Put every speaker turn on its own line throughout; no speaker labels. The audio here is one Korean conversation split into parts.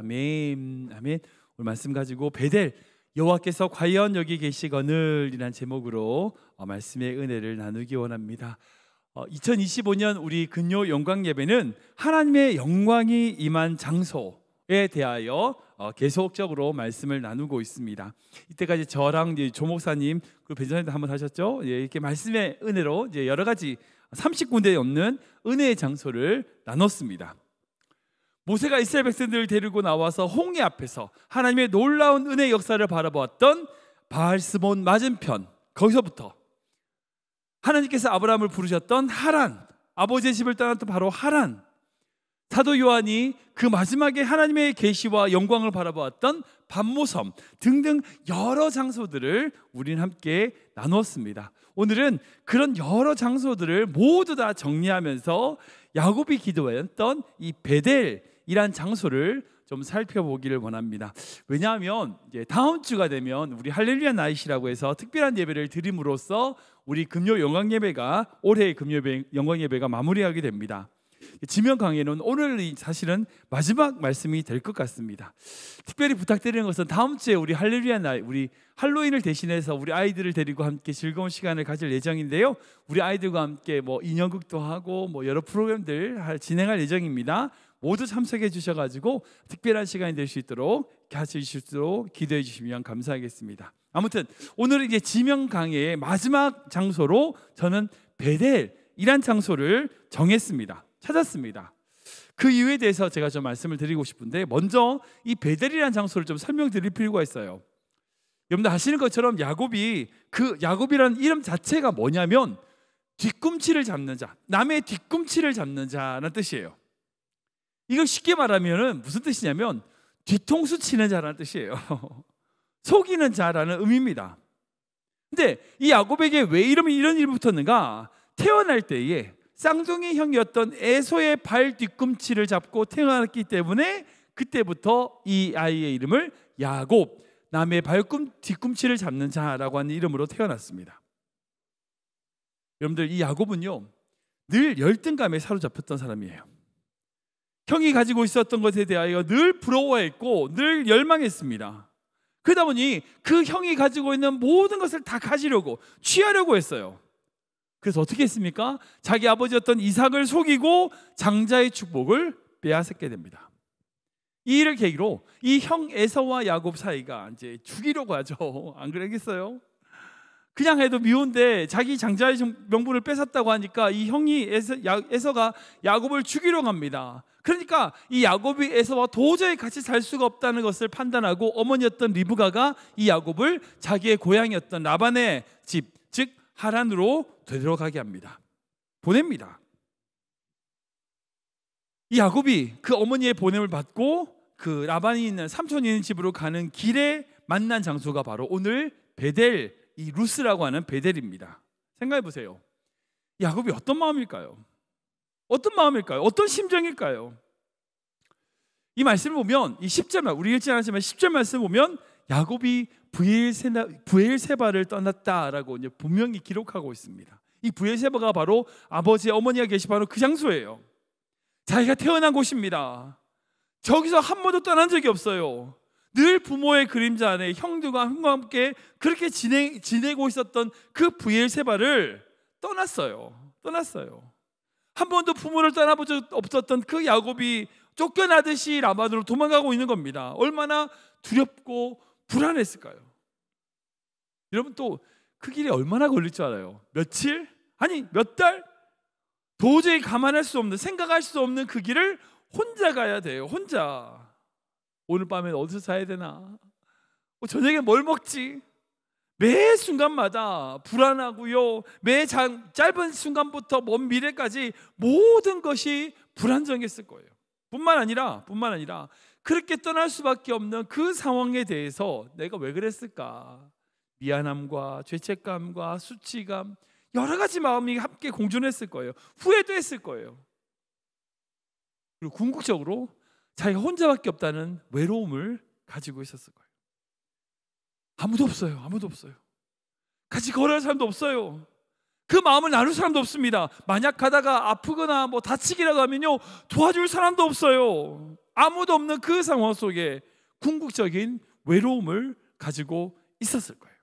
아멘. 아멘. 오늘 말씀 가지고 베델 여호와께서 과연 여기 계시거늘이란 제목으로 말씀의 은혜를 나누기 원합니다. 2025년 우리 금요 영광 예배는 하나님의 영광이 임한 장소에 대하여 계속적으로 말씀을 나누고 있습니다. 이때까지 저랑 조 목사님 그리고 배전에도 한번 하셨죠. 이렇게 말씀의 은혜로 이제 여러 가지 30군데 넘는 은혜의 장소를 나눴습니다. 모세가 이스라엘 백성들을 데리고 나와서 홍해 앞에서 하나님의 놀라운 은혜 역사를 바라보았던 바알스몬 맞은편, 거기서부터 하나님께서 아브라함을 부르셨던 하란, 아버지의 집을 떠났던 바로 하란, 사도 요한이 그 마지막에 하나님의 계시와 영광을 바라보았던 반모섬 등등 여러 장소들을 우리는 함께 나누었습니다. 오늘은 그런 여러 장소들을 모두 다 정리하면서 야곱이 기도했던 이 베델이란 장소를 좀 살펴보기를 원합니다. 왜냐하면 이제 다음 주가 되면 우리 할렐루야 나잇이라고 해서 특별한 예배를 드림으로써 우리 금요 영광 예배가 올해의 금요 영광 예배가 마무리하게 됩니다. 지명 강해는 오늘 사실은 마지막 말씀이 될 것 같습니다. 특별히 부탁드리는 것은 다음 주에 우리 할렐루야 나잇, 우리 할로윈을 대신해서 우리 아이들을 데리고 함께 즐거운 시간을 가질 예정인데요. 우리 아이들과 함께 인형극도 하고 여러 프로그램들 진행할 예정입니다. 모두 참석해 주셔가지고 특별한 시간이 될 수 있도록 같이 해주실 수 있도록 기도해 주시면 감사하겠습니다. 아무튼 오늘은 이제 지명 강해의 마지막 장소로 저는 베델이란 장소를 정했습니다. 찾았습니다. 그 이유에 대해서 제가 좀 말씀을 드리고 싶은데, 먼저 이 베델이라는 장소를 좀 설명드릴 필요가 있어요. 여러분들 아시는 것처럼 야곱이라는 이름 자체가 뭐냐면 뒤꿈치를 잡는 자, 남의 뒤꿈치를 잡는 자라는 뜻이에요. 이걸 쉽게 말하면 무슨 뜻이냐면 뒤통수 치는 자라는 뜻이에요. 속이는 자라는 의미입니다. 근데 이 야곱에게 왜 이런 이름이 붙었는가? 태어날 때에 쌍둥이 형이었던 에서의 발 뒤꿈치를 잡고 태어났기 때문에 그때부터 이 아이의 이름을 야곱, 남의 뒤꿈치를 잡는 자라고 하는 이름으로 태어났습니다. 여러분들, 이 야곱은요 늘 열등감에 사로잡혔던 사람이에요. 형이 가지고 있었던 것에 대하여 늘 부러워했고 늘 열망했습니다. 그러다 보니 그 형이 가지고 있는 모든 것을 다 가지려고, 취하려고 했어요. 그래서 어떻게 했습니까? 자기 아버지였던 이삭을 속이고 장자의 축복을 빼앗게 됩니다. 이 일을 계기로 이 형 에서와 야곱 사이가 이제 죽이려고 하죠. 안 그러겠어요? 그냥 해도 미운데 자기 장자의 명분을 뺏었다고 하니까 이 형이 에서가 야곱을 죽이려고 합니다. 그러니까 이 야곱이 에서와 도저히 같이 살 수가 없다는 것을 판단하고 어머니였던 리브가가 이 야곱을 자기의 고향이었던 라반의 집, 즉 하란으로 되돌아가게 합니다. 보냅니다. 이 야곱이 그 어머니의 보냄을 받고 그 라반이 있는 삼촌이 있는 집으로 가는 길에 만난 장소가 바로 오늘 베델, 이 루스라고 하는 베델입니다. 생각해 보세요. 야곱이 어떤 마음일까요? 어떤 마음일까요? 어떤 심정일까요? 이 말씀을 보면, 이 10절, 우리 읽지 않았지만 10절 말씀을 보면 야곱이 브엘세바를 떠났다라고 이제 분명히 기록하고 있습니다. 이 브엘세바가 바로 아버지의 어머니가 계신 바로 그 장소예요. 자기가 태어난 곳입니다. 저기서 한 번도 떠난 적이 없어요. 늘 부모의 그림자 안에 형들과 함께 그렇게 지내고 있었던 그 브엘세바를 떠났어요. 한 번도 부모를 떠나본 적 없었던 그 야곱이 쫓겨나듯이 라반으로 도망가고 있는 겁니다. 얼마나 두렵고 불안했을까요? 여러분, 또 그 길이 얼마나 걸릴 줄 알아요? 며칠? 아니 몇 달? 도저히 감안할 수 없는, 생각할 수 없는 그 길을 혼자 가야 돼요. 혼자. 오늘 밤엔 어디서 자야 되나? 저녁에 뭘 먹지? 매 순간마다 불안하고요, 매 짧은 순간부터 먼 미래까지 모든 것이 불안정했을 거예요. 뿐만 아니라 그렇게 떠날 수밖에 없는 그 상황에 대해서 내가 왜 그랬을까? 미안함과 죄책감과 수치감, 여러 가지 마음이 함께 공존했을 거예요. 후회도 했을 거예요. 그리고 궁극적으로 자기가 혼자밖에 없다는 외로움을 가지고 있었을 거예요. 아무도 없어요. 같이 걸어갈 사람도 없어요. 그 마음을 나눌 사람도 없습니다. 만약 가다가 아프거나 다치기라도 하면요 도와줄 사람도 없어요. 아무도 없는 그 상황 속에 궁극적인 외로움을 가지고 있었을 거예요.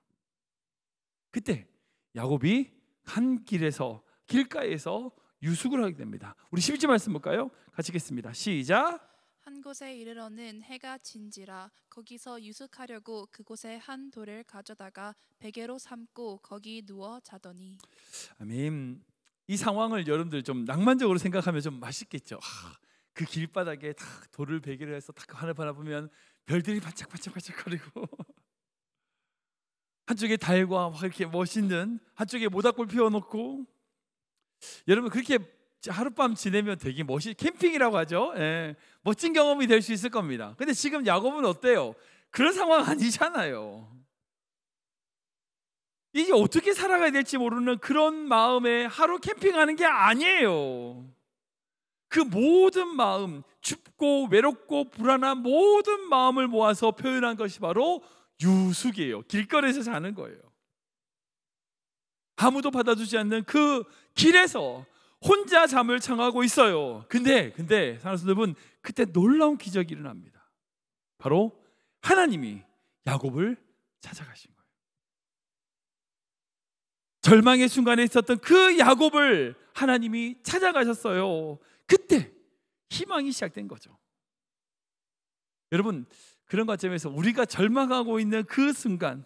그때 야곱이 한 길가에서 유숙을 하게 됩니다. 우리 12절 말씀 볼까요? 같이 읽겠습니다. 시작.
한 곳에 이르러는 해가 진지라 거기서 유숙하려고 그곳에 한 돌을 가져다가 베개로 삼고 거기 누워 자더니.
아멘. 이 상황을 여러분들 좀 낭만적으로 생각하면 좀 맛있겠죠. 그 길바닥에 딱 돌을 베개로 해서 딱 하늘 바라보면 별들이 반짝반짝반짝거리고 한쪽에 달과 막 이렇게 멋있는, 한쪽에 모닥불 피워놓고, 여러분 그렇게 하룻밤 지내면 되게 캠핑이라고 하죠. 예, 멋진 경험이 될 수 있을 겁니다. 근데 지금 야곱은 어때요? 그런 상황 아니잖아요. 이게 어떻게 살아가야 될지 모르는 그런 마음에 하루 캠핑하는 게 아니에요. 그 모든 마음, 춥고 외롭고 불안한 모든 마음을 모아서 표현한 것이 바로 유숙이에요. 길거리에서 자는 거예요. 아무도 받아주지 않는 그 길에서 혼자 잠을 청하고 있어요. 근데 사랑하는 여러분, 그때 놀라운 기적이 일어납니다. 바로 하나님이 야곱을 찾아가신 거예요. 절망의 순간에 있었던 그 야곱을 하나님이 찾아가셨어요. 그때 희망이 시작된 거죠. 여러분, 그런 관점에서 우리가 절망하고 있는 그 순간,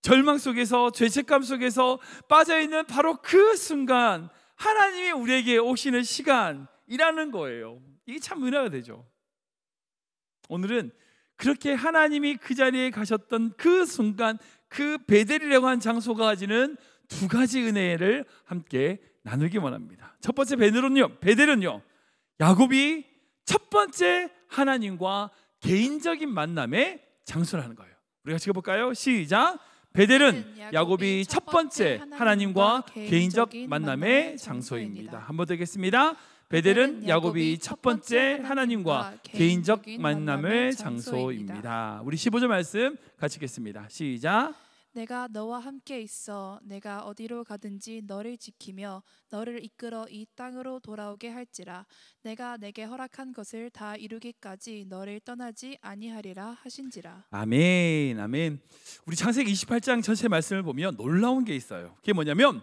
절망 속에서, 죄책감 속에서 빠져있는 바로 그 순간 하나님이 우리에게 오시는 시간이라는 거예요. 이게 참 은혜가 되죠. 오늘은 그렇게 하나님이 그 자리에 가셨던 그 순간, 그 베델이라고 한 장소가 가지는 두 가지 은혜를 함께 나누기 원합니다. 첫 번째 베델은요, 야곱이 첫 번째 하나님과 개인적인 만남의 장소라는 거예요. 우리가 읽어볼까요? 시작. 베델은 야곱이 첫 번째 하나님과 개인적 만남의 장소입니다. 한 번 더 읽겠습니다. 베델은 야곱이 첫 번째 하나님과 개인적 만남의 장소입니다. 우리 15절 말씀 같이 읽겠습니다. 시작.
내가 너와 함께 있어 내가 어디로 가든지 너를 지키며 너를 이끌어 이 땅으로 돌아오게 할지라 내가 내게 허락한 것을 다 이루기까지 너를 떠나지 아니하리라 하신지라.
아멘, 아멘. 우리 창세기 28장 전체 말씀을 보면 놀라운 게 있어요. 그게 뭐냐면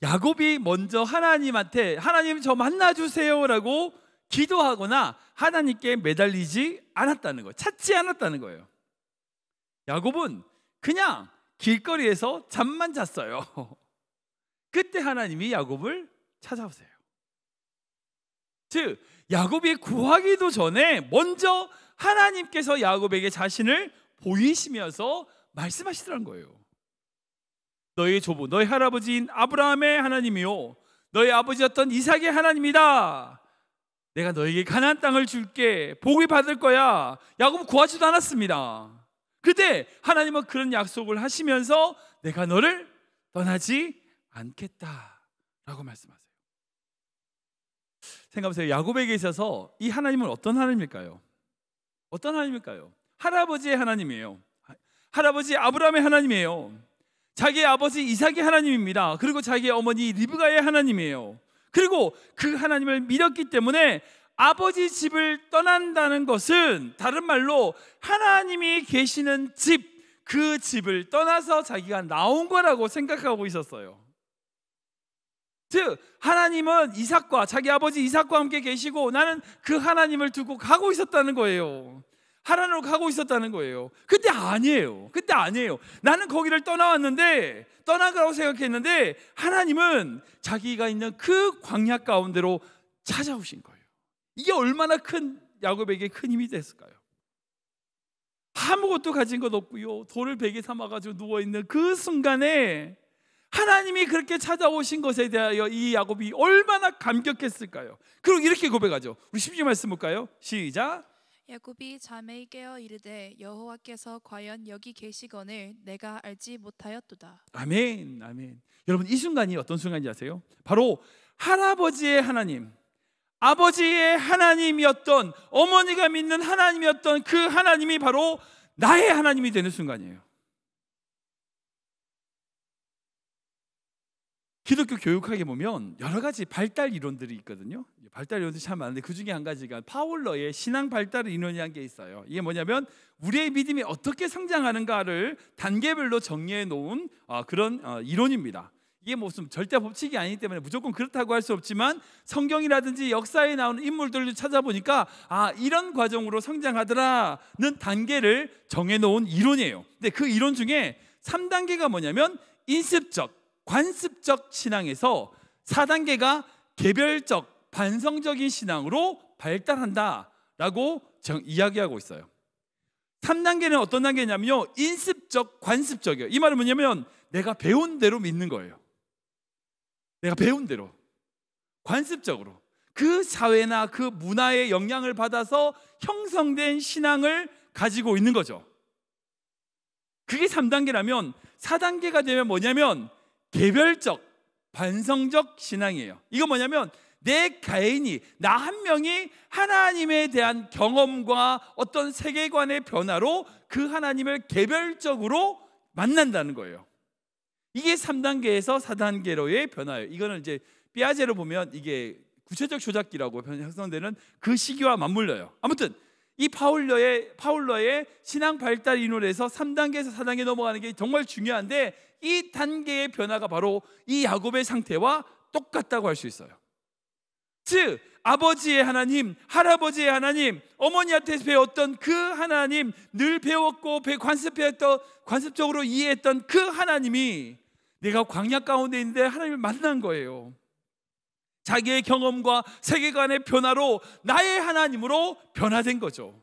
야곱이 먼저 하나님한테 하나님 저 만나주세요라고 기도하거나 하나님께 매달리지 않았다는 거예요. 찾지 않았다는 거예요. 야곱은 그냥 길거리에서 잠만 잤어요. 그때 하나님이 야곱을 찾아오세요. 즉 야곱이 구하기도 전에 먼저 하나님께서 야곱에게 자신을 보이시면서 말씀하시더라는 거예요. 너의 조부, 너의 할아버지인 아브라함의 하나님이요 너의 아버지였던 이삭의 하나님이다. 내가 너에게 가나안 땅을 줄게. 복을 받을 거야. 야곱은 구하지도 않았습니다. 그때 하나님은 그런 약속을 하시면서 내가 너를 떠나지 않겠다라고 말씀하세요. 생각해보세요. 야곱에게 있어서 이 하나님은 어떤 하나님일까요? 어떤 하나님일까요? 할아버지의 하나님이에요. 할아버지 아브라함의 하나님이에요. 자기의 아버지 이삭의 하나님입니다. 그리고 자기의 어머니 리브가의 하나님이에요. 그리고 그 하나님을 믿었기 때문에 아버지 집을 떠난다는 것은 다른 말로 하나님이 계시는 집, 그 집을 떠나서 자기가 나온 거라고 생각하고 있었어요. 즉 하나님은 이삭과 자기 아버지 이삭과 함께 계시고 나는 그 하나님을 두고 가고 있었다는 거예요. 하나님으로 가고 있었다는 거예요. 그때 아니에요. 나는 거기를 떠나왔는데 떠나가라고 생각했는데 하나님은 자기가 있는 그 광야 가운데로 찾아오신 거예요. 이게 얼마나 큰 야곱에게 큰 힘이 됐을까요? 아무것도 가진 것 없고요 돌을 베개 삼아가지고 누워있는 그 순간에 하나님이 그렇게 찾아오신 것에 대하여 이 야곱이 얼마나 감격했을까요? 그리고 이렇게 고백하죠. 우리 10절 말씀 볼까요? 시작.
야곱이 잠에 깨어 이르되 여호와께서 과연 여기 계시거늘 내가 알지 못하였도다.
아멘, 아멘. 여러분 이 순간이 어떤 순간인지 아세요? 바로 할아버지의 하나님, 아버지의 하나님이었던, 어머니가 믿는 하나님이었던 그 하나님이 바로 나의 하나님이 되는 순간이에요. 기독교 교육학에 보면 여러 가지 발달 이론들이 있거든요. 발달 이론들이 참 많은데 그 중에 한 가지가 파울러의 신앙 발달 이론이라는 게 있어요. 이게 뭐냐면 우리의 믿음이 어떻게 성장하는가를 단계별로 정리해 놓은 그런 이론입니다. 이게 무슨 절대 법칙이 아니기 때문에 무조건 그렇다고 할 수 없지만 성경이라든지 역사에 나오는 인물들을 찾아보니까 이런 과정으로 성장하더라는 단계를 정해놓은 이론이에요. 근데 그 이론 중에 3단계가 뭐냐면 인습적, 관습적 신앙에서 4단계가 개별적, 반성적인 신앙으로 발달한다라고 이야기하고 있어요. 3단계는 어떤 단계냐면요, 인습적, 관습적이에요. 이 말은 뭐냐면 내가 배운 대로 믿는 거예요. 내가 배운 대로 관습적으로 그 사회나 그 문화의 영향을 받아서 형성된 신앙을 가지고 있는 거죠. 그게 3단계라면 4단계가 되면 뭐냐면 개별적, 반성적 신앙이에요. 이거 뭐냐면 내 개인이, 나 한 명이 하나님에 대한 경험과 어떤 세계관의 변화로 그 하나님을 개별적으로 만난다는 거예요. 이게 3단계에서 4단계로의 변화예요. 이거는 이제 삐아제로 보면 이게 구체적 조작기라고 형성되는 그 시기와 맞물려요. 아무튼 이 파울러의 신앙 발달 이론에서 3단계에서 4단계 넘어가는 게 정말 중요한데 이 단계의 변화가 바로 이 야곱의 상태와 똑같다고 할 수 있어요. 즉 아버지의 하나님, 할아버지의 하나님, 어머니한테 배웠던 그 하나님, 늘 배웠고 관습적으로 이해했던 그 하나님이 내가 광야 가운데 있는데 하나님을 만난 거예요. 자기의 경험과 세계관의 변화로 나의 하나님으로 변화된 거죠.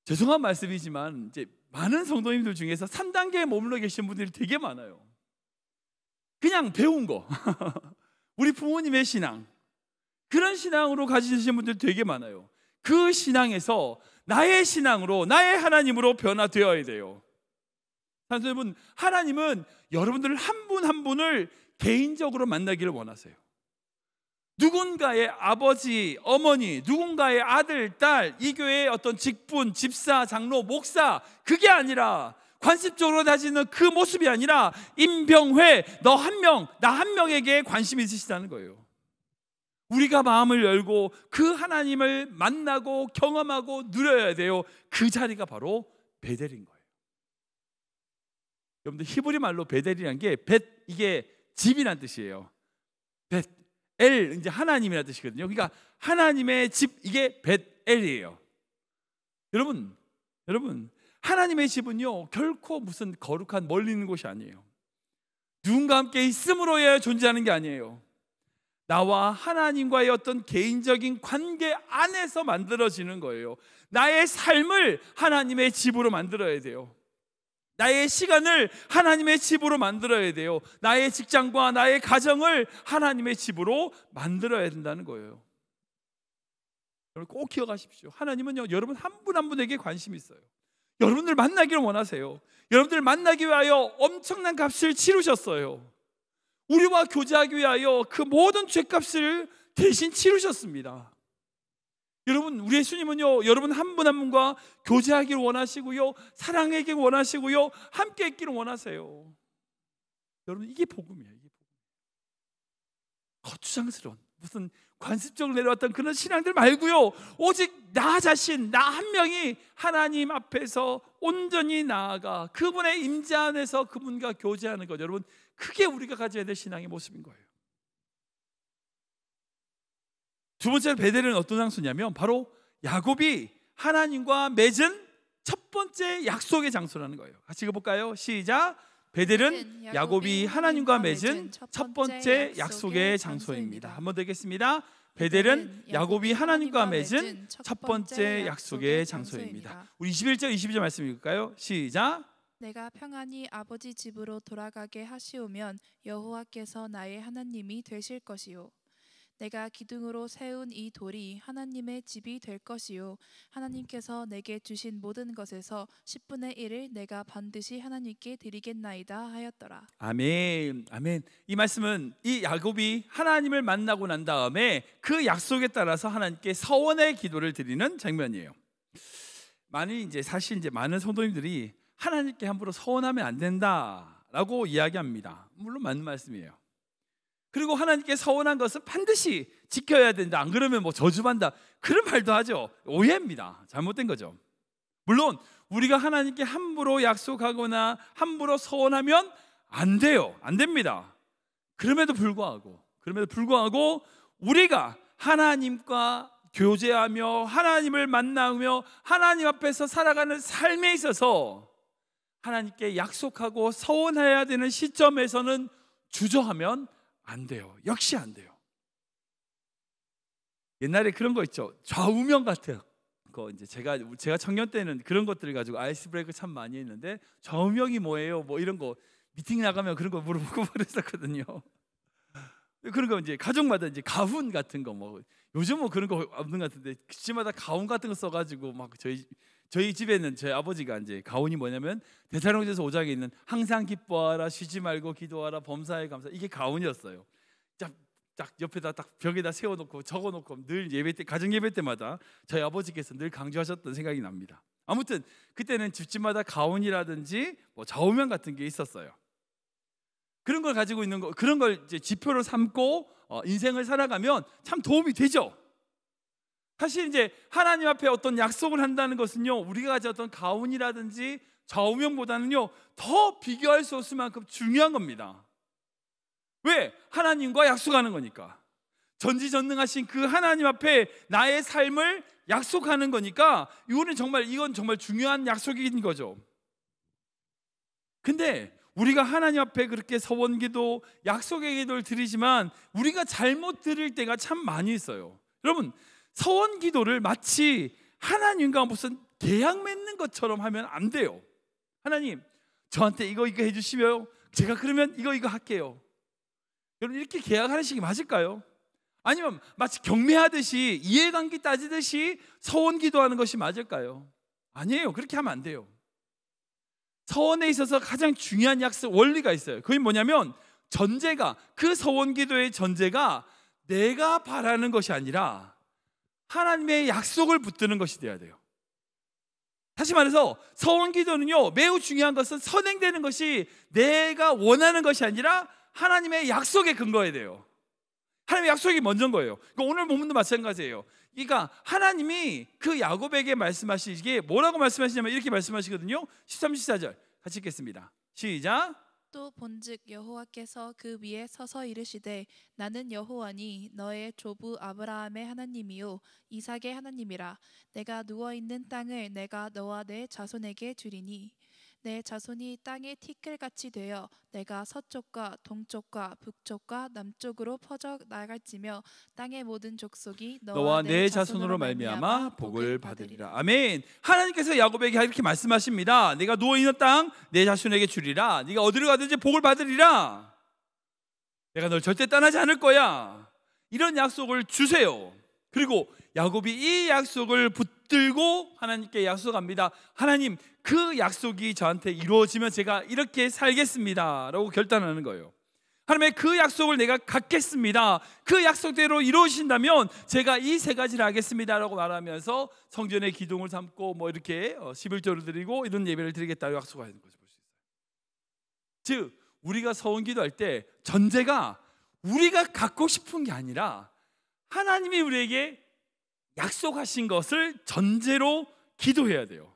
죄송한 말씀이지만 이제 많은 성도님들 중에서 3단계에 머물러 계신 분들이 되게 많아요. 그냥 배운 거 우리 부모님의 신앙, 그런 신앙으로 가지신 분들 되게 많아요. 그 신앙에서 나의 신앙으로, 나의 하나님으로 변화되어야 돼요. 여러분, 하나님은 여러분들 한 분 한 분을 개인적으로 만나기를 원하세요. 누군가의 아버지, 어머니, 누군가의 아들, 딸, 이 교회의 어떤 직분, 집사, 장로, 목사, 그게 아니라 관습적으로 다지는 그 모습이 아니라 임병회, 너 한 명, 나 한 명에게 관심이 있으시다는 거예요. 우리가 마음을 열고 그 하나님을 만나고 경험하고 누려야 돼요. 그 자리가 바로 베델인 거예요. 여러분들 히브리 말로 베델이라는 게 이게 집이란 뜻이에요. 엘, 이제 하나님이라는 뜻이거든요. 그러니까 하나님의 집, 이게 벳엘이에요. 여러분 하나님의 집은요 결코 무슨 거룩한 멀리 있는 곳이 아니에요. 누군가 함께 있음으로야 존재하는 게 아니에요. 나와 하나님과의 어떤 개인적인 관계 안에서 만들어지는 거예요. 나의 삶을 하나님의 집으로 만들어야 돼요. 나의 시간을 하나님의 집으로 만들어야 돼요. 나의 직장과 나의 가정을 하나님의 집으로 만들어야 된다는 거예요. 여러분 꼭 기억하십시오. 하나님은요 여러분 한 분 한 분에게 관심이 있어요. 여러분들 만나기를 원하세요. 여러분들 만나기 위하여 엄청난 값을 치르셨어요. 우리와 교제하기 위하여 그 모든 죄값을 대신 치르셨습니다. 여러분, 우리 예수님은요 여러분 한 분 한 분과 교제하기를 원하시고요, 사랑하기를 원하시고요, 함께 있기를 원하세요. 여러분, 이게 복음이에요. 이게 복음. 거추장스러운 무슨 관습적으로 내려왔던 그런 신앙들 말고요, 오직 나 자신, 나 한 명이 하나님 앞에서 온전히 나아가 그분의 임재 안에서 그분과 교제하는 것, 여러분, 그게 우리가 가져야 될 신앙의 모습인 거예요. 두 번째 베델은 어떤 장소냐면 바로 야곱이 하나님과 맺은 첫 번째 약속의 장소라는 거예요. 같이 읽어볼까요? 시작. 베델은 야곱이 하나님과 맺은 첫 번째 약속의 장소입니다. 한번 더 읽겠습니다. 베델은 야곱이 하나님과 맺은 첫 번째 약속의 장소입니다. 우리 21절 22절 말씀 읽을까요? 시작.
내가 평안히 아버지 집으로 돌아가게 하시오면 여호와께서 나의 하나님이 되실 것이요, 내가 기둥으로 세운 이 돌이 하나님의 집이 될 것이요, 하나님께서 내게 주신 모든 것에서 10분의 1을 내가 반드시 하나님께 드리겠나이다 하였더라.
아멘. 아멘. 이 말씀은 이 야곱이 하나님을 만나고 난 다음에 그 약속에 따라서 하나님께 서원의 기도를 드리는 장면이에요. 사실 많은 성도님들이 하나님께 함부로 서원하면 안 된다 라고 이야기합니다. 물론 맞는 말씀이에요. 그리고 하나님께 서원한 것은 반드시 지켜야 된다, 안 그러면 뭐 저주받는다, 그런 말도 하죠. 오해입니다. 잘못된 거죠. 물론 우리가 하나님께 함부로 약속하거나 함부로 서원하면 안 돼요. 안 됩니다. 그럼에도 불구하고 우리가 하나님과 교제하며 하나님을 만나며 하나님 앞에서 살아가는 삶에 있어서 하나님께 약속하고 서원해야 되는 시점에서는 주저하면 안 돼요. 역시 안 돼요. 옛날에 그런 거 있죠. 좌우명 같은 거, 이제 제가 청년 때는 그런 것들을 가지고 아이스 브레이크 참 많이 했는데, 좌우명이 뭐예요? 뭐 이런 거 미팅 나가면 그런 거 물어보고 그랬었거든요. 그런 거 이제 가족마다 이제 가훈 같은 거, 뭐 요즘 뭐 그런 거 없는 것 같은데 집마다 가훈 같은 거 써가지고 막 저희 집에는 저희 아버지가 이제 가훈이 뭐냐면 데살로니가서 5장에 있는 항상 기뻐하라, 쉬지 말고 기도하라, 범사에 감사, 이게 가훈이었어요. 딱 옆에다 딱 벽에다 세워놓고 적어놓고 늘 예배 때, 가정 예배 때마다 저희 아버지께서 늘 강조하셨던 생각이 납니다. 아무튼 그때는 집집마다 가훈이라든지 뭐 좌우명 같은 게 있었어요. 그런 걸 가지고 있는 거, 그런 걸 이제 지표로 삼고 인생을 살아가면 참 도움이 되죠. 사실 이제 하나님 앞에 어떤 약속을 한다는 것은요, 우리가 가졌던 가훈이라든지 좌우명보다는요 더 비교할 수 없을 만큼 중요한 겁니다. 왜? 하나님과 약속하는 거니까. 전지전능하신 그 하나님 앞에 나의 삶을 약속하는 거니까 이건 정말 중요한 약속인 거죠. 근데 우리가 하나님 앞에 그렇게 서원기도, 약속의 기도를 드리지만 우리가 잘못 드릴 때가 참 많이 있어요. 여러분, 서원기도를 마치 하나님과 무슨 계약 맺는 것처럼 하면 안 돼요. 하나님, 저한테 이거 해주시면 제가 그러면 이거 할게요. 여러분, 이렇게 계약하는 식이 맞을까요? 아니면 마치 경매하듯이 이해관계 따지듯이 서원기도하는 것이 맞을까요? 아니에요. 그렇게 하면 안 돼요. 서원에 있어서 가장 중요한 약속, 원리가 있어요. 그게 뭐냐면 그 서원기도의 전제가 내가 바라는 것이 아니라 하나님의 약속을 붙드는 것이 돼야 돼요. 다시 말해서 서원기도는요, 매우 중요한 것은 선행되는 것이 내가 원하는 것이 아니라 하나님의 약속에 근거해야 돼요. 하나님의 약속이 먼저인 거예요. 그러니까 오늘 본문도 마찬가지예요. 그러니까 하나님이 그 야곱에게 말씀하시기에 뭐라고 말씀하시냐면 이렇게 말씀하시거든요. 13, 14절 같이 읽겠습니다. 시작.
또 본즉 여호와께서 그 위에 서서 이르시되 나는 여호와니 너의 조부 아브라함의 하나님이요 이삭의 하나님이라. 내가 누워 있는 땅을 내가 너와 내 자손에게 주리니 내 자손이 땅의 티끌같이 되어 내가 서쪽과 동쪽과 북쪽과 남쪽으로 퍼져 나갈지며 땅의 모든 족속이 너와 내 자손으로 말미암아 복을 받으리라.
아멘. 하나님께서 야곱에게 이렇게 말씀하십니다. 내가 누워 있는 땅 내 자손에게 주리라. 네가 어디로 가든지 복을 받으리라. 내가 널 절대 떠나지 않을 거야. 이런 약속을 주세요. 그리고 야곱이 이 약속을 붙들고 하나님께 약속합니다. 하나님, 그 약속이 저한테 이루어지면 제가 이렇게 살겠습니다 라고 결단하는 거예요. 하나님의 그 약속을 내가 갖겠습니다. 그 약속대로 이루어진다면 제가 이 세 가지를 하겠습니다 라고 말하면서 성전의 기둥을 삼고 뭐 이렇게 11조를 드리고 이런 예배를 드리겠다고 약속하는 것을 볼 수 있어요. 즉 우리가 서원기도 할 때 전제가 우리가 갖고 싶은 게 아니라 하나님이 우리에게 약속하신 것을 전제로 기도해야 돼요.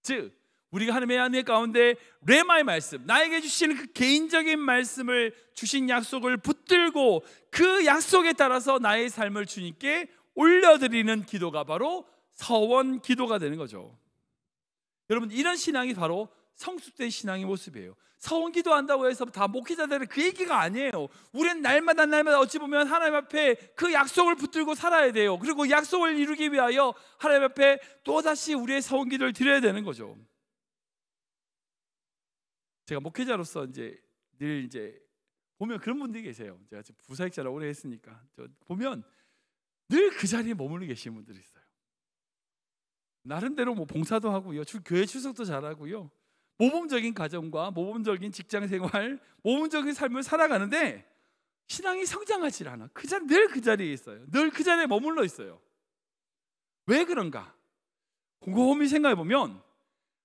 즉 우리가 하나님의 은혜 가운데 레마의 말씀, 나에게 주시는 그 개인적인 말씀을 주신 약속을 붙들고 그 약속에 따라서 나의 삶을 주님께 올려드리는 기도가 바로 서원 기도가 되는 거죠. 여러분, 이런 신앙이 바로 성숙된 신앙의 모습이에요. 서원 기도한다고 해서 다 목회자들은 그 얘기가 아니에요. 우리는 날마다 어찌 보면 하나님 앞에 그 약속을 붙들고 살아야 돼요. 그리고 약속을 이루기 위하여 하나님 앞에 또다시 우리의 서원 기도를 드려야 되는 거죠. 제가 목회자로서 늘 보면 그런 분들이 계세요. 제가 지금 부사역자를 오래 했으니까 보면 늘 그 자리에 머물러 계시는 분들이 있어요. 나름대로 뭐 봉사도 하고요, 교회 출석도 잘하고요, 모범적인 가정과 모범적인 직장 생활, 모범적인 삶을 살아가는데 신앙이 성장하지 않아. 늘 그 자리에 있어요. 늘 그 자리에 머물러 있어요. 왜 그런가? 곰곰이 생각해 보면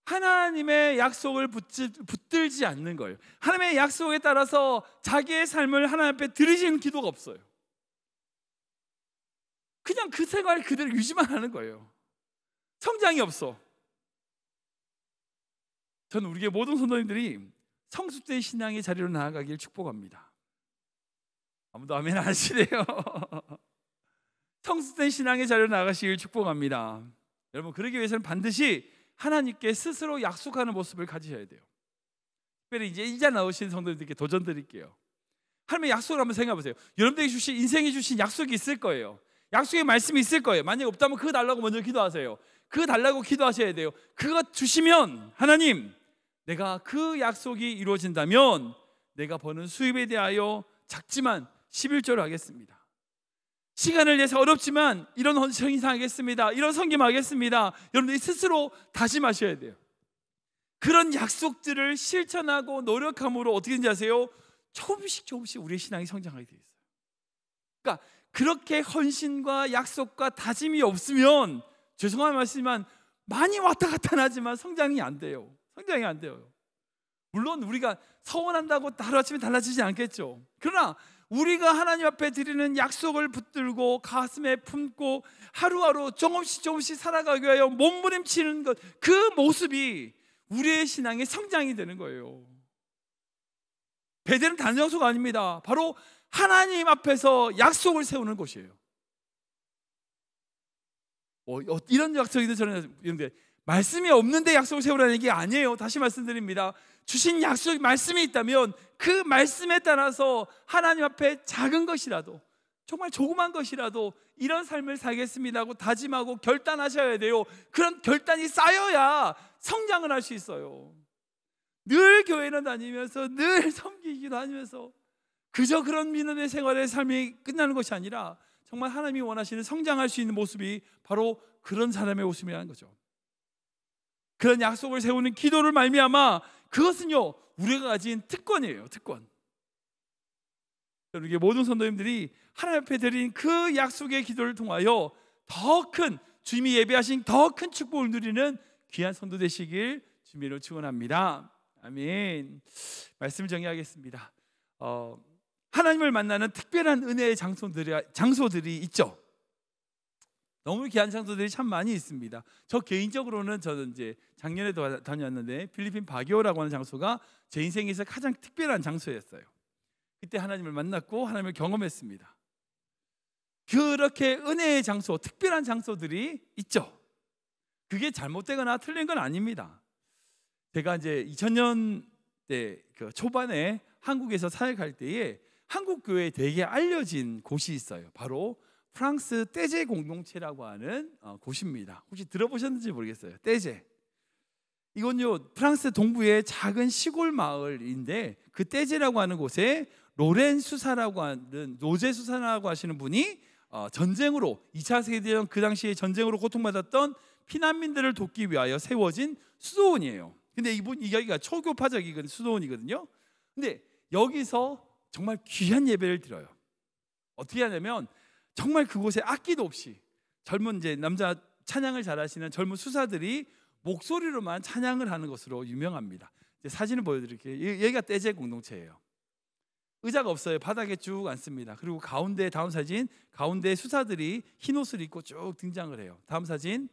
하나님의 약속을 붙들지 않는 거예요. 하나님의 약속에 따라서 자기의 삶을 하나님 앞에 드리시는 기도가 없어요. 그냥 그 생활 그대로 유지만 하는 거예요. 성장이 없어. 저는 우리의 모든 성도님들이 성숙된 신앙의 자리로 나아가길 축복합니다. 아무도 아멘 안 하시네요. 성숙된 신앙의 자리로 나아가시길 축복합니다. 여러분, 그러기 위해서는 반드시 하나님께 스스로 약속하는 모습을 가지셔야 돼요. 특별히 이제 이제 나오신 성도님들께 도전 드릴게요. 하나님의 약속을 한번 생각해 보세요. 여러분들에게 주신, 인생에 주신 약속이 있을 거예요. 약속의 말씀이 있을 거예요. 만약에 없다면 그거 달라고 먼저 기도하세요. 그거 달라고 기도하셔야 돼요. 그거 주시면 하나님, 내가 그 약속이 이루어진다면 내가 버는 수입에 대하여 작지만 11조를 하겠습니다. 시간을 내서 어렵지만 이런 헌신상 하겠습니다. 이런 섬김하겠습니다. 여러분들이 스스로 다짐하셔야 돼요. 그런 약속들을 실천하고 노력함으로 어떻게 되는지 아세요? 조금씩 우리의 신앙이 성장하게 되어 있어요. 그러니까 그렇게 헌신과 약속과 다짐이 없으면, 죄송한 말씀이지만 많이 왔다 갔다 하지만 성장이 안 돼요. 성장이 안 돼요. 물론 우리가 서원한다고 하루아침에 달라지지 않겠죠. 그러나 우리가 하나님 앞에 드리는 약속을 붙들고 가슴에 품고 하루하루 조금씩 살아가기 위하여 몸부림치는 것, 그 모습이 우리의 신앙의 성장이 되는 거예요. 베델은 다른 장소가 아닙니다. 바로 하나님 앞에서 약속을 세우는 곳이에요. 이런 약속이든 저런 이런데 말씀이 없는데 약속을 세우라는 게 아니에요. 다시 말씀드립니다. 주신 약속, 말씀이 있다면 그 말씀에 따라서 하나님 앞에 작은 것이라도, 정말 조그만 것이라도 이런 삶을 살겠습니다 하고 다짐하고 결단하셔야 돼요. 그런 결단이 쌓여야 성장을 할 수 있어요. 늘 교회는 다니면서 늘 섬기기도 하면서 그저 그런 믿음의 생활의 삶이 끝나는 것이 아니라 정말 하나님이 원하시는 성장할 수 있는 모습이 바로 그런 사람의 모습이라는 거죠. 그런 약속을 세우는 기도를 말미암아 그것은요, 우리가 가진 특권이에요. 특권. 우리 모든 성도님들이 하나님 앞에 드린 그 약속의 기도를 통하여 더 큰, 주님이 예배하신 더 큰 축복을 누리는 귀한 성도 되시길 주님으로 축원합니다. 아멘. 말씀을 정리하겠습니다. 하나님을 만나는 특별한 은혜의 장소들이 있죠. 너무 귀한 장소들이 참 많이 있습니다. 저 개인적으로는 저는 이제 작년에도 다녔는데 필리핀 바기오라고 하는 장소가 제 인생에서 가장 특별한 장소였어요. 그때 하나님을 만났고 하나님을 경험했습니다. 그렇게 은혜의 장소, 특별한 장소들이 있죠. 그게 잘못되거나 틀린 건 아닙니다. 제가 이제 2000년대 그 초반에 한국에서 사역할 때에 한국 교회에 되게 알려진 곳이 있어요. 바로 프랑스 떼제 공동체라고 하는 곳입니다. 혹시 들어보셨는지 모르겠어요. 떼제. 이건요, 프랑스 동부의 작은 시골 마을인데 그 떼제라고 하는 곳에 로렌 수사라고 하는, 노제 수사라고 하시는 분이 전쟁으로, 2차 세계대전 그 당시에 전쟁으로 고통받았던 피난민들을 돕기 위하여 세워진 수도원이에요. 근데 여기가 초교파적인 수도원이거든요. 근데 여기서 정말 귀한 예배를 드려요. 어떻게 하냐면 정말 그곳에 악기도 없이 젊은 이제 남자 찬양을 잘하시는 젊은 수사들이 목소리로만 찬양을 하는 것으로 유명합니다. 이제 사진을 보여드릴게요. 여기가 떼제 공동체예요. 의자가 없어요. 바닥에 쭉 앉습니다. 그리고 가운데, 다음 사진, 가운데 수사들이 흰 옷을 입고 쭉 등장을 해요. 다음 사진,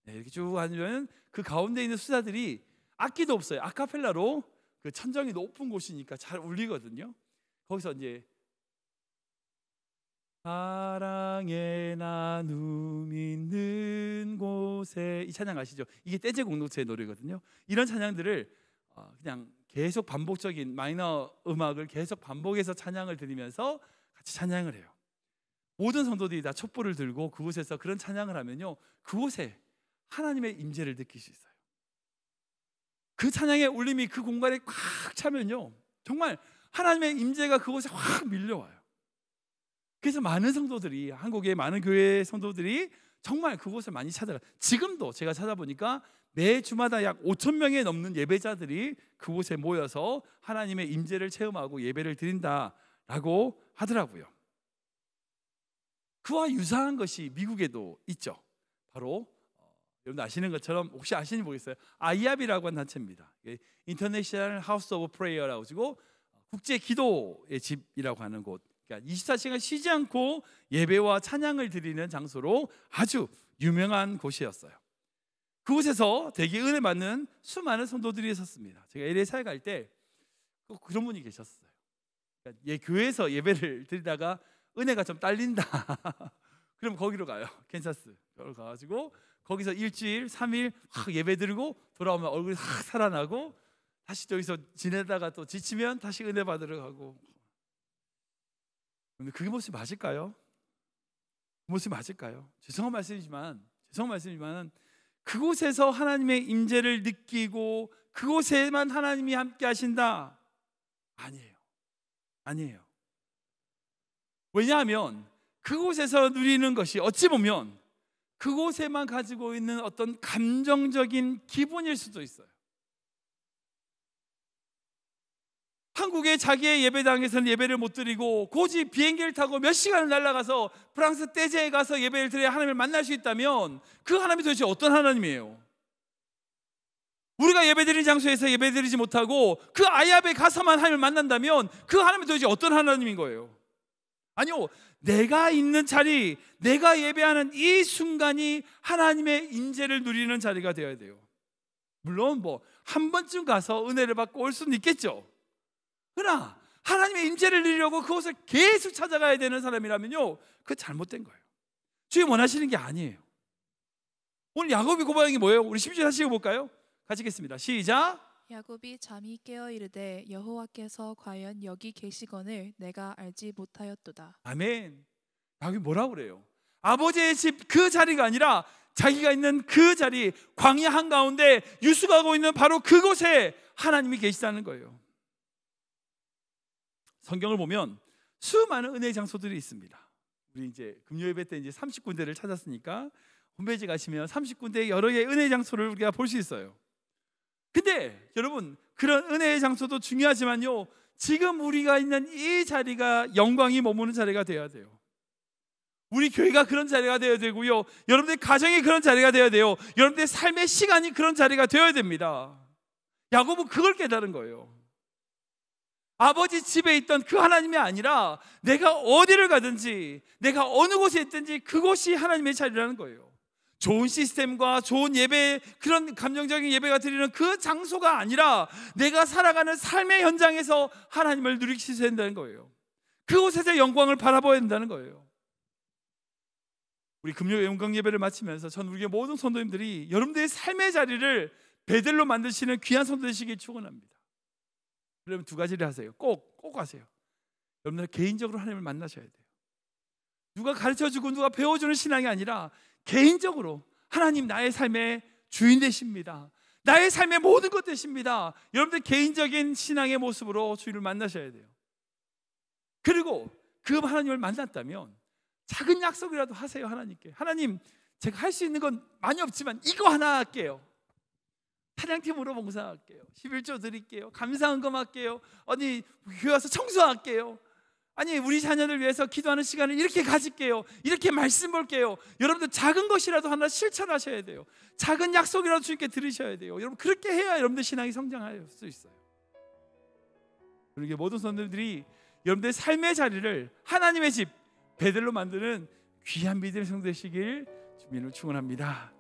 이렇게 쭉 앉으면 그 가운데 있는 수사들이 악기도 없어요. 아카펠라로, 그 천정이 높은 곳이니까 잘 울리거든요. 거기서 이제 사랑의 나눔 있는 곳에, 이 찬양 아시죠? 이게 떼제 공동체의 노래거든요. 이런 찬양들을 그냥 계속 반복적인 마이너 음악을 계속 반복해서 찬양을 드리면서 같이 찬양을 해요. 모든 성도들이 다 촛불을 들고 그곳에서 그런 찬양을 하면요, 그곳에 하나님의 임재를 느낄 수 있어요. 그 찬양의 울림이 그 공간에 꽉 차면요, 정말 하나님의 임재가 그곳에 확 밀려와요. 그래서 많은 성도들이, 한국의 많은 교회 성도들이 정말 그곳을 많이 찾아가요. 지금도 제가 찾아보니까 매 주마다 약 5,000명이 넘는 예배자들이 그곳에 모여서 하나님의 임재를 체험하고 예배를 드린다라고 하더라고요. 그와 유사한 것이 미국에도 있죠. 바로 여러분 아시는 것처럼 혹시 아시는지 모르겠어요. 아이압이라고 하는 단체입니다. 인터내셔널 하우스 오브 프레이어라고 하고 국제 기도의 집이라고 하는 곳. 그러니까 24시간 쉬지 않고 예배와 찬양을 드리는 장소로 아주 유명한 곳이었어요. 그곳에서 되게 은혜 받는 수많은 성도들이 있었습니다. 제가 LA 사회 갈 때 꼭 그런 분이 계셨어요. 그러니까 교회에서 예배를 드리다가 은혜가 좀 딸린다. 그럼 거기로 가요. 캔사스 가가지고 거기서 일주일, 3일 예배 드리고 돌아오면 얼굴이 확 살아나고 다시 저기서 지내다가 또 지치면 다시 은혜 받으러 가고. 근데 그게 모습이 맞을까요? 그 모습이 맞을까요? 죄송한 말씀이지만 그곳에서 하나님의 임재를 느끼고 그곳에만 하나님이 함께 하신다? 아니에요. 왜냐하면 그곳에서 누리는 것이 어찌 보면 그곳에만 가지고 있는 어떤 감정적인 기분일 수도 있어요. 한국의 자기의 예배당에서는 예배를 못 드리고 굳이 비행기를 타고 몇 시간을 날아가서 프랑스 떼제에 가서 예배를 드려야 하나님을 만날 수 있다면 그 하나님이 도대체 어떤 하나님이에요? 우리가 예배드리는 장소에서 예배드리지 못하고 그 아이압에 가서만 하나님을 만난다면 그 하나님이 도대체 어떤 하나님인 거예요? 아니요, 내가 있는 자리, 내가 예배하는 이 순간이 하나님의 임재를 누리는 자리가 되어야 돼요. 물론 한 번쯤 가서 은혜를 받고 올 수는 있겠죠. 그러나 하나님의 임재를 누리려고 그곳을 계속 찾아가야 되는 사람이라면요, 그거 잘못된 거예요. 주님 원하시는 게 아니에요. 오늘 야곱이 고백한 게 뭐예요? 우리 10절 다시 읽어볼까요? 같이 읽겠습니다. 시작.
야곱이 잠이 깨어 이르되 여호와께서 과연 여기 계시거늘 내가 알지 못하였도다.
아멘. 야곱이 뭐라고 그래요? 아버지의 집 그 자리가 아니라 자기가 있는 그 자리, 광야 한가운데 유숙하고 있는 바로 그곳에 하나님이 계시다는 거예요. 성경을 보면 수많은 은혜의 장소들이 있습니다. 우리 이제 금요예배 때 이제 30군데를 찾았으니까 홈페이지 가시면 30군데 여러 개의 은혜의 장소를 우리가 볼 수 있어요. 근데 여러분, 그런 은혜의 장소도 중요하지만요, 지금 우리가 있는 이 자리가 영광이 머무는 자리가 되어야 돼요. 우리 교회가 그런 자리가 되어야 되고요, 여러분들 가정이 그런 자리가 되어야 돼요. 여러분들 삶의 시간이 그런 자리가 되어야 됩니다. 야곱은 그걸 깨달은 거예요. 아버지 집에 있던 그 하나님이 아니라 내가 어디를 가든지 내가 어느 곳에 있든지 그곳이 하나님의 자리라는 거예요. 좋은 시스템과 좋은 예배, 그런 감정적인 예배가 드리는 그 장소가 아니라 내가 살아가는 삶의 현장에서 하나님을 누리셔야 된다는 거예요. 그곳에서 영광을 바라봐야 된다는 거예요. 우리 금요 영광 예배를 마치면서 전 우리 모든 성도님들이 여러분들의 삶의 자리를 베델로 만드시는 귀한 성도 되시길 축원합니다. 그러면 두 가지를 하세요. 꼭 하세요. 여러분들 개인적으로 하나님을 만나셔야 돼요. 누가 가르쳐주고 누가 배워주는 신앙이 아니라 개인적으로 하나님 나의 삶의 주인 되십니다. 나의 삶의 모든 것 되십니다. 여러분들 개인적인 신앙의 모습으로 주님을 만나셔야 돼요. 그리고 그 하나님을 만났다면 작은 약속이라도 하세요. 하나님께. 하나님, 제가 할 수 있는 건 많이 없지만 이거 하나 할게요. 찬양팀으로 봉사할게요. 11조 드릴게요. 감사헌금 할게요. 어디 교회 와서 청소할게요. 아니, 우리 자녀들 위해서 기도하는 시간을 이렇게 가질게요. 이렇게 말씀 볼게요. 여러분들 작은 것이라도 하나 실천하셔야 돼요. 작은 약속이라도 주님께 들으셔야 돼요. 여러분, 그렇게 해야 여러분들 신앙이 성장할 수 있어요. 그러게 모든 성도들이 여러분들의 삶의 자리를 하나님의 집 베델로 만드는 귀한 믿음의 성도 되시길 주님을 축원합니다.